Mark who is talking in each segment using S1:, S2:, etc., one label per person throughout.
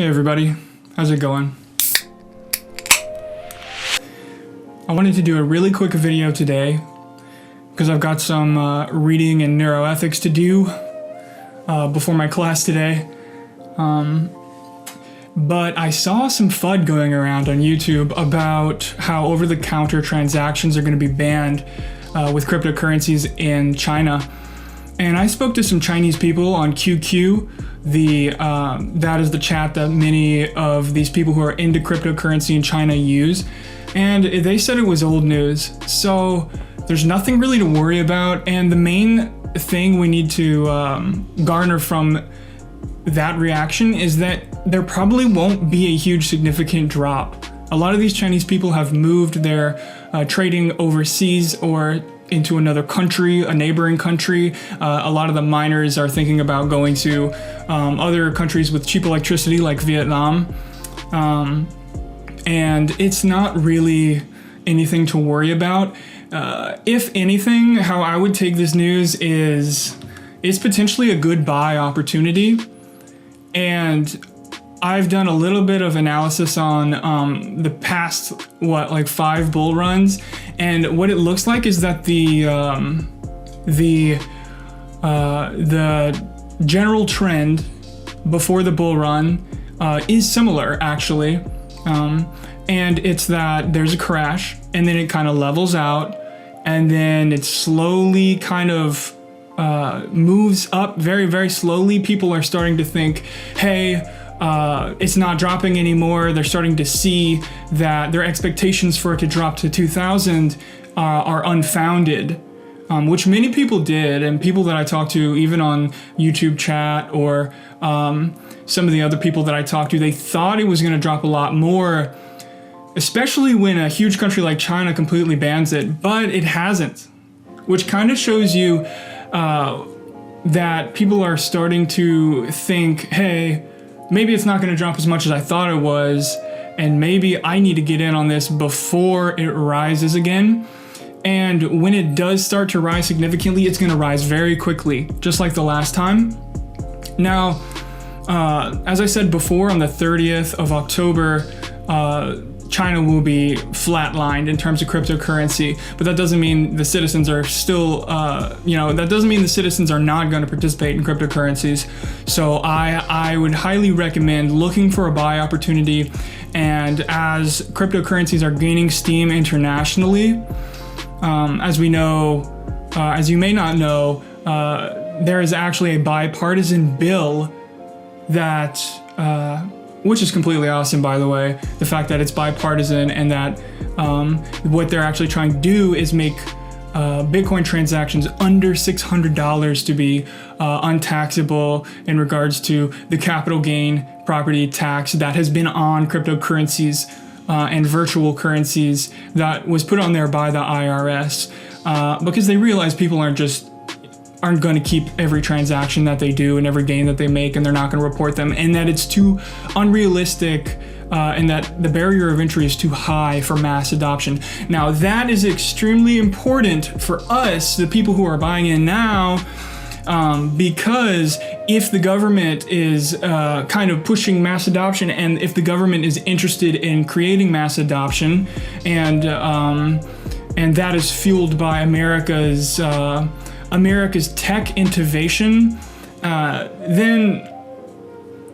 S1: Hey everybody, how's it going? I wanted to do a really quick video today because I've got some reading and neuroethics to do before my class today. But I saw some FUD going around on YouTube about how over-the-counter transactions are going to be banned with cryptocurrencies in China. And I spoke to some Chinese people on QQ. That is the chat that many of these people who are into cryptocurrency in China use. And they said it was old news. So there's nothing really to worry about. And the main thing we need to garner from that reaction is that there probably won't be a huge significant drop. A lot of these Chinese people have moved their trading overseas or into another country, a neighboring country. A lot of the miners are thinking about going to other countries with cheap electricity like Vietnam. And it's not really anything to worry about. If anything, how I would take this news is it's potentially a good buy opportunity. And I've done a little bit of analysis on the past, 5 bull runs, and what it looks like is that the general trend before the bull run is similar, actually, and it's that there's a crash, and then it kind of levels out, and then it slowly kind of moves up very, very slowly. People are starting to think, hey, it's not dropping anymore. They're starting to see that their expectations for it to drop to 2,000 are unfounded, which many people did, and people that I talked to, even on YouTube chat or some of the other people that I talked to, they thought it was going to drop a lot more, especially when a huge country like China completely bans it, but it hasn't, which kind of shows you that people are starting to think, hey, maybe it's not going to drop as much as I thought it was, and maybe I need to get in on this before it rises again. And when it does start to rise significantly, it's going to rise very quickly, just like the last time. Now, as I said before, on the 30th of October, China will be flatlined in terms of cryptocurrency, but that doesn't mean the citizens are still, that doesn't mean the citizens are not going to participate in cryptocurrencies. So I would highly recommend looking for a buy opportunity. And as cryptocurrencies are gaining steam internationally, as we know, as you may not know, there is actually a bipartisan bill that, which is completely awesome, by the way, the fact that it's bipartisan and that what they're actually trying to do is make Bitcoin transactions under $600 to be untaxable in regards to the capital gain property tax that has been on cryptocurrencies and virtual currencies that was put on there by the IRS because they realize people aren't going to keep every transaction that they do and every gain that they make, and they're not going to report them, and that it's too unrealistic and that the barrier of entry is too high for mass adoption. Now, that is extremely important for us, the people who are buying in now, because if the government is kind of pushing mass adoption, and if the government is interested in creating mass adoption, and that is fueled by America's tech innovation, then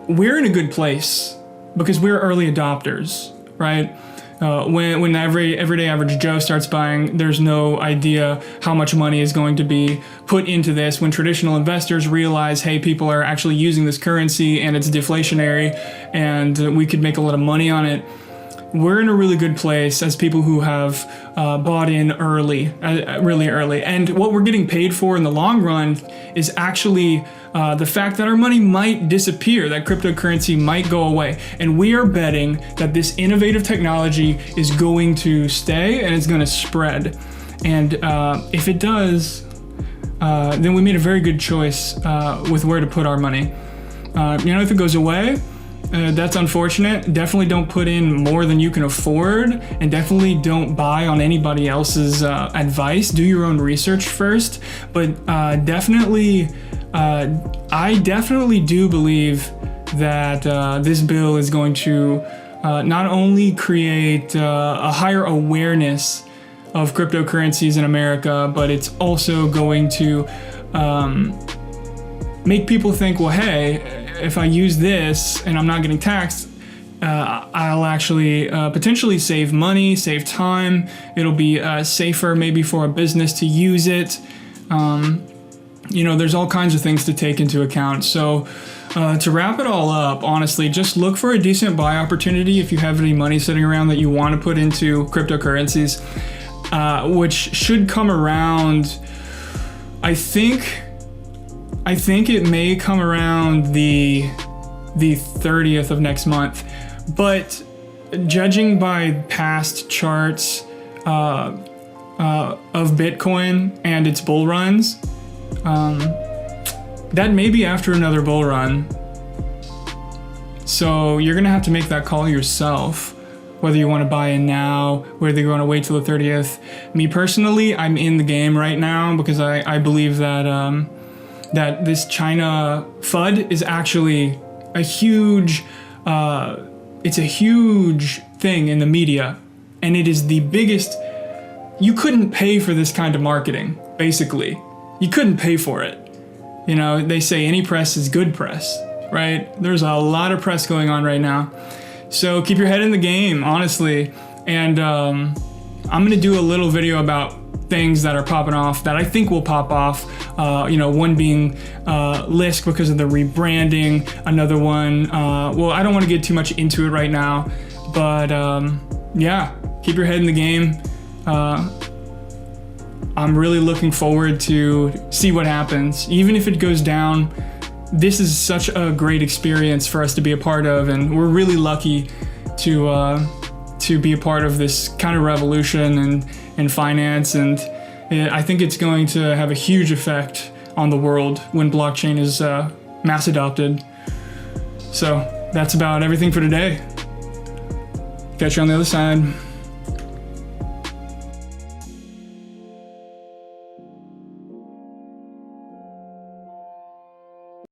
S1: we're in a good place because we're early adopters, right? When everyday average Joe starts buying, there's no idea how much money is going to be put into this. When traditional investors realize, hey, people are actually using this currency and it's deflationary and we could make a lot of money on it, we're in a really good place as people who have bought in early, really early. And what we're getting paid for in the long run is actually the fact that our money might disappear, that cryptocurrency might go away. And we are betting that this innovative technology is going to stay and it's going to spread. And if it does, then we made a very good choice with where to put our money. If it goes away, that's unfortunate. Definitely don't put in more than you can afford, and definitely don't buy on anybody else's advice. Do your own research first, but I definitely do believe that this bill is going to not only create a higher awareness of cryptocurrencies in America, but it's also going to make people think, well, hey, if I use this and I'm not getting taxed, I'll actually potentially save money, save time. It'll be safer maybe for a business to use it. There's all kinds of things to take into account. So to wrap it all up, honestly, just look for a decent buy opportunity if you have any money sitting around that you want to put into cryptocurrencies, which should come around. I think it may come around the 30th of next month, but judging by past charts of Bitcoin and its bull runs, that may be after another bull run. So you're gonna have to make that call yourself, whether you want to buy in now, whether you want to wait till the 30th. Me personally, I'm in the game right now because I believe that that this China FUD is actually a huge, it's a huge thing in the media, and it is the biggest. You couldn't pay for this kind of marketing, basically. You couldn't pay for it. They say any press is good press, right? There's a lot of press going on right now. So keep your head in the game, honestly. And I'm gonna do a little video about things that are popping off that I think will pop off. One being Lisk because of the rebranding. Another one, well, I don't want to get too much into it right now, but yeah, keep your head in the game. I'm really looking forward to see what happens. Even if it goes down, this is such a great experience for us to be a part of, and we're really lucky to be a part of this kind of revolution in finance, and I think it's going to have a huge effect on the world when blockchain is mass adopted. So that's about everything for today. Catch you on the other side.